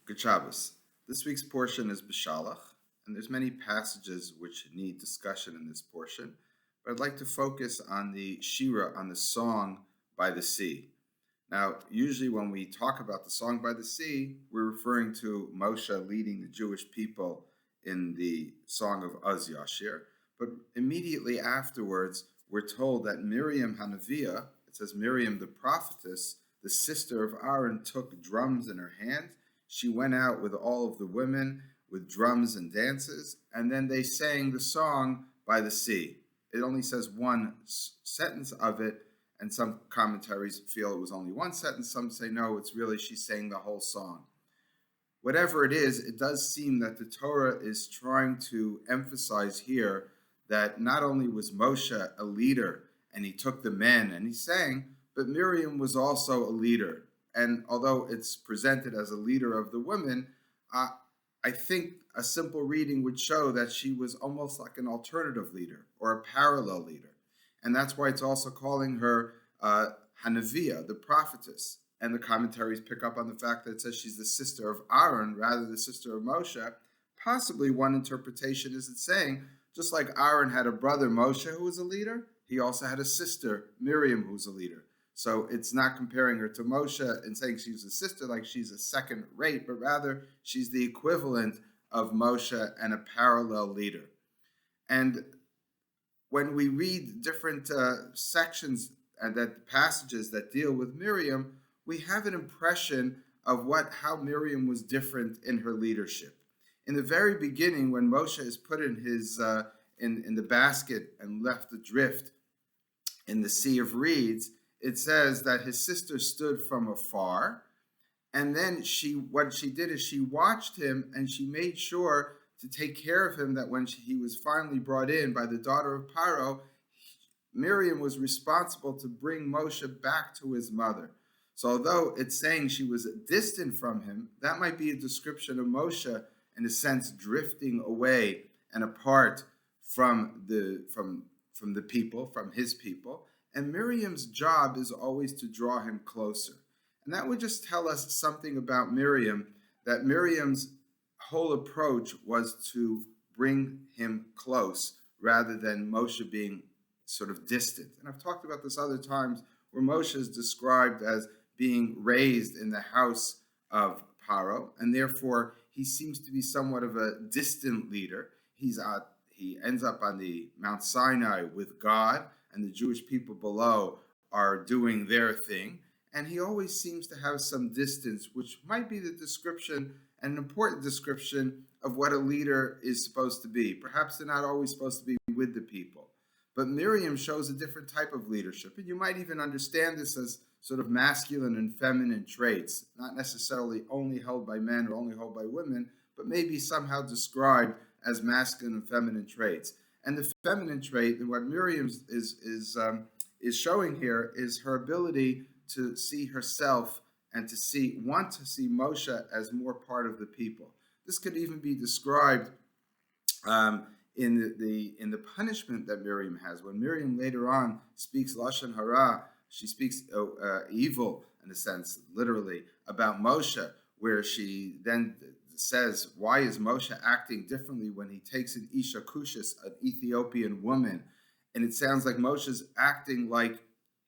Good Shabbos. This week's portion is B'Shalach, and there's many passages which need discussion in this portion, but I'd like to focus on the Shira, on the song by the sea. Now, usually when we talk about the song by the sea, we're referring to Moshe leading the Jewish people in the song of Az Yashir, but immediately afterwards, we're told that Miriam Hanaviah, it says Miriam the prophetess, the sister of Aaron, took drums in her hand. She went out with all of the women with drums and dances, and then they sang the song by the sea. It only says one sentence of it, and some commentaries feel it was only one sentence. Some say no, it's really she's saying the whole song. Whatever it is, it does seem that the Torah is trying to emphasize here that not only was Moshe a leader and he took the men and he sang, but Miriam was also a leader. And although it's presented as a leader of the women, I think a simple reading would show that she was almost like an alternative leader or a parallel leader. And that's why it's also calling her Hanaviah, the prophetess. And the commentaries pick up on the fact that it says she's the sister of Aaron rather than the sister of Moshe. Possibly one interpretation is it's saying, just like Aaron had a brother, Moshe, who was a leader, he also had a sister, Miriam, who's a leader. So it's not comparing her to Moshe and saying she's a sister like she's a second rate, but rather she's the equivalent of Moshe and a parallel leader. And when we read different sections and that passages that deal with Miriam, we have an impression of how Miriam was different in her leadership. In the very beginning, when Moshe is put in his in the basket and left adrift in the Sea of Reeds, it says that his sister stood from afar, and then what she did is she watched him and she made sure to take care of him, that when he was finally brought in by the daughter of Paro, Miriam was responsible to bring Moshe back to his mother. So although it's saying she was distant from him, that might be a description of Moshe, in a sense, drifting away and apart from the people, from his people. And Miriam's job is always to draw him closer. And that would just tell us something about Miriam, that Miriam's whole approach was to bring him close rather than Moshe being sort of distant. And I've talked about this other times where Moshe is described as being raised in the house of Paro, and therefore he seems to be somewhat of a distant leader. He ends up on the Mount Sinai with God, and the Jewish people below are doing their thing. And he always seems to have some distance, which might be the description, an important description of what a leader is supposed to be. Perhaps they're not always supposed to be with the people. But Miriam shows a different type of leadership. And you might even understand this as sort of masculine and feminine traits, not necessarily only held by men or only held by women, but maybe somehow described as masculine and feminine traits. And the feminine trait, and what Miriam is showing here, is her ability to see herself and want to see Moshe as more part of the people. This could even be described in the punishment that Miriam has. When Miriam later on speaks Lashon Hara, she speaks evil, in a sense, literally, about Moshe, where she then says, why is Moshe acting differently when he takes an Isha Kushis, an Ethiopian woman? And it sounds like Moshe's acting like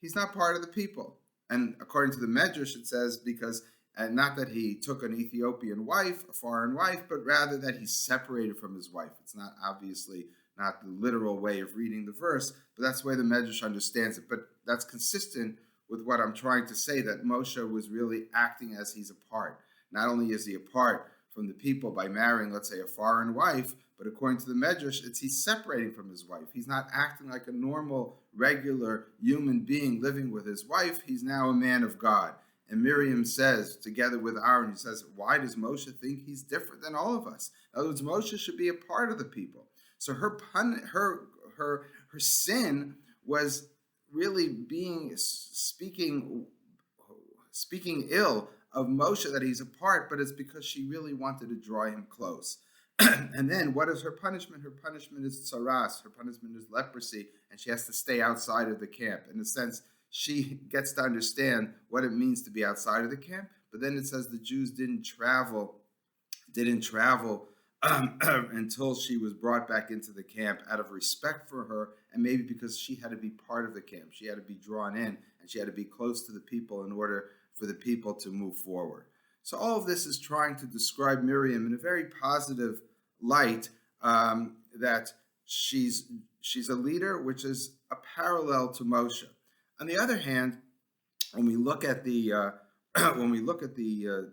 he's not part of the people. And according to the Medrash, it says because not that he took an Ethiopian wife, a foreign wife, but rather that he's separated from his wife. It's not obviously not the literal way of reading the verse, but that's the way the Medrash understands it. But that's consistent with what I'm trying to say, that Moshe was really acting as he's apart. Not only is he apart from the people by marrying, let's say, a foreign wife, but according to the Medrash, he's separating from his wife. He's not acting like a normal, regular human being living with his wife. He's now a man of God. And Miriam says, together with Aaron, he says, why does Moshe think he's different than all of us? In other words, Moshe should be a part of the people. So her sin was really speaking ill of Moshe, that he's apart, but it's because she really wanted to draw him close. And then what is her punishment? Her punishment is tsaras. Her punishment is leprosy, and she has to stay outside of the camp. In a sense, she gets to understand what it means to be outside of the camp. But then it says the Jews didn't travel didn't travel until she was brought back into the camp out of respect for her, and maybe because she had to be part of the camp. She had to be drawn in, and she had to be close to the people in order for the people to move forward. So all of this is trying to describe Miriam in a very positive light, that she's a leader, which is a parallel to Moshe. On the other hand, when we look at the when we look at the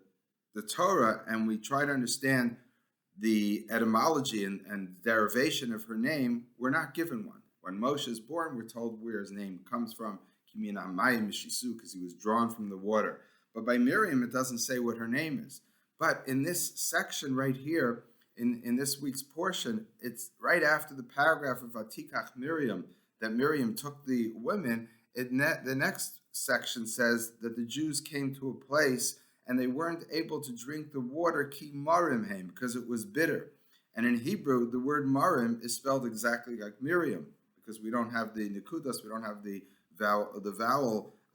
Torah and we try to understand the etymology and derivation of her name, we're not given one. When Moshe is born, we're told where his name comes from, because he was drawn from the water. But by Miriam, it doesn't say what her name is. But in this section right here, in this week's portion, it's right after the paragraph of Vatikach Miriam, that Miriam took the women. The next section says that the Jews came to a place and they weren't able to drink the water ki marim heim, because it was bitter. And in Hebrew, the word marim is spelled exactly like Miriam, because we don't have the nikudas, we don't have the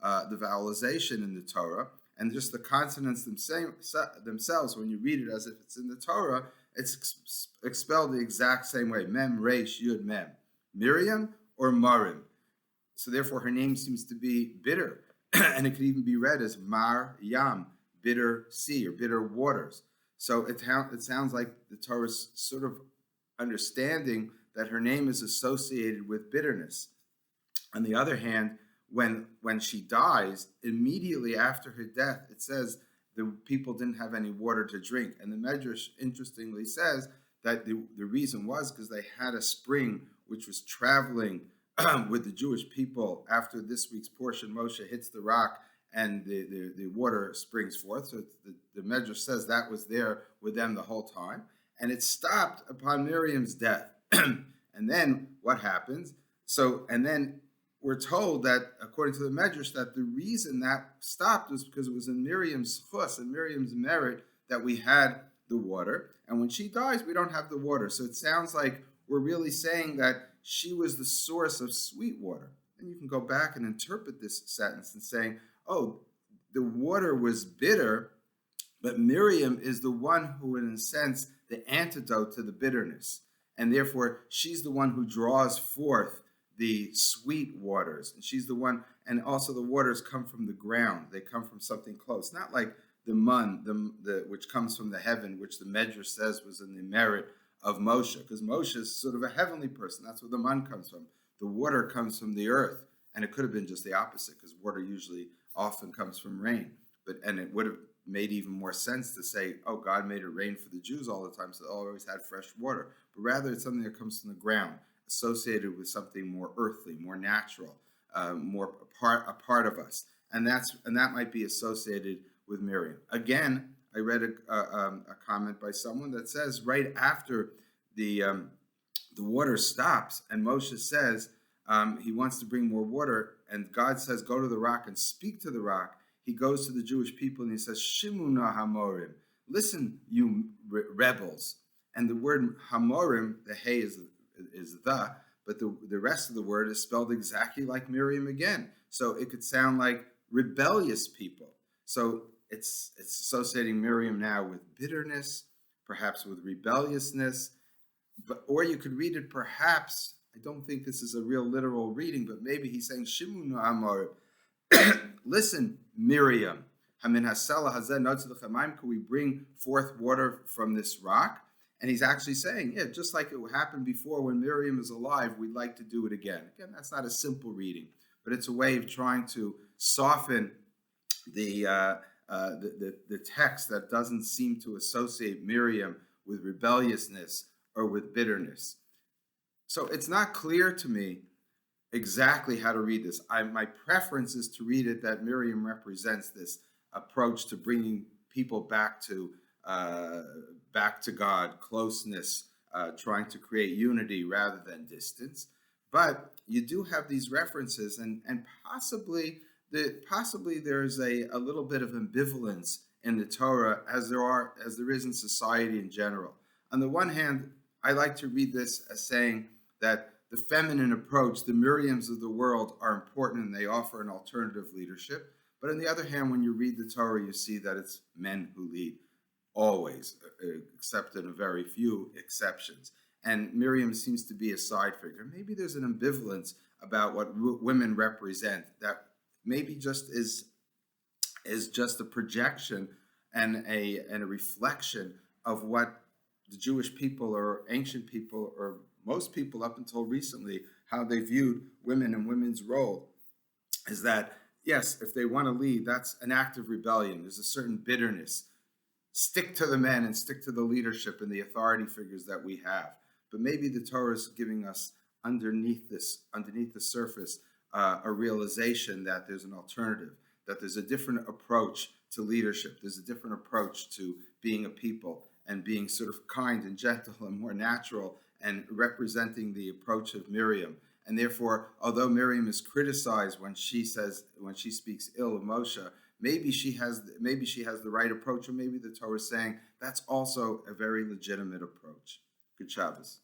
vowelization in the Torah, and just the consonants themselves, when you read it as if it's in the Torah, it's spelled the exact same way: mem, resh, yud, mem. Miriam or marim. So therefore, her name seems to be bitter, and it could even be read as Mar Yam, bitter sea or bitter waters. So it sounds like the Torah's sort of understanding that her name is associated with bitterness. On the other hand, when she dies, immediately after her death, it says the people didn't have any water to drink. And the Medrash, interestingly, says that the reason was because they had a spring which was traveling with the Jewish people. After this week's portion, Moshe hits the rock and the water springs forth. So the Medrash says that was there with them the whole time. And it stopped upon Miriam's death. And then what happens? And then we're told that, according to the Medrash, that the reason that stopped was because it was in Miriam's chus, in Miriam's merit, that we had the water. And when she dies, we don't have the water. So it sounds like we're really saying that she was the source of sweet water. And you can go back and interpret this sentence and saying, oh, the water was bitter, but Miriam is the one who, in a sense, the antidote to the bitterness. And therefore, she's the one who draws forth the sweet waters. And she's the one, and also the waters come from the ground. They come from something close. Not like the mun, which comes from the heaven, which the Medrash says was in the merit of Moshe, because Moshe is sort of a heavenly person. That's where the mun comes from. The water comes from the earth. And it could have been just the opposite, because water usually often comes from rain. And it would have made even more sense to say, oh, God made it rain for the Jews all the time, so they always had fresh water. But rather, it's something that comes from the ground, associated with something more earthly, more natural, more a part of us. And that might be associated with Miriam. Again, I read a comment by someone that says right after the water stops and Moshe says he wants to bring more water, and God says, go to the rock and speak to the rock. He goes to the Jewish people and he says, Shimuna Hamorim, listen, you rebels. And the word Hamorim, the hey is the, but the rest of the word is spelled exactly like Miriam again. So it could sound like rebellious people. So it's associating Miriam now with bitterness, perhaps with rebelliousness, or you could read it perhaps, I don't think this is a real literal reading, but maybe he's saying, Shimuna Hamorim, listen, Miriam, could we bring forth water from this rock? And he's actually saying, yeah, just like it happened before when Miriam is alive, we'd like to do it again. Again, that's not a simple reading, but it's a way of trying to soften the text that doesn't seem to associate Miriam with rebelliousness or with bitterness. So it's not clear to me exactly how to read this. My preference is to read it that Miriam represents this approach to bringing people back to God, closeness, trying to create unity rather than distance. But you do have these references, and possibly there's a little bit of ambivalence in the Torah as there is in society in general. On the one hand, I like to read this as saying that the feminine approach, the Miriams of the world, are important and they offer an alternative leadership. But on the other hand, when you read the Torah, you see that it's men who lead always, except in a very few exceptions. And Miriam seems to be a side figure. Maybe there's an ambivalence about what women represent that maybe just is just a projection and a reflection of what the Jewish people or ancient people or most people up until recently, how they viewed women and women's role is that, yes, if they want to lead, that's an act of rebellion. There's a certain bitterness. Stick to the men and stick to the leadership and the authority figures that we have. But maybe the Torah is giving us underneath the surface, a realization that there's an alternative, that there's a different approach to leadership. There's a different approach to being a people and being sort of kind and gentle and more natural and representing the approach of Miriam. And therefore, although Miriam is criticized when she speaks ill of Moshe, maybe she has the right approach, or maybe the Torah is saying that's also a very legitimate approach. Good Shabbos.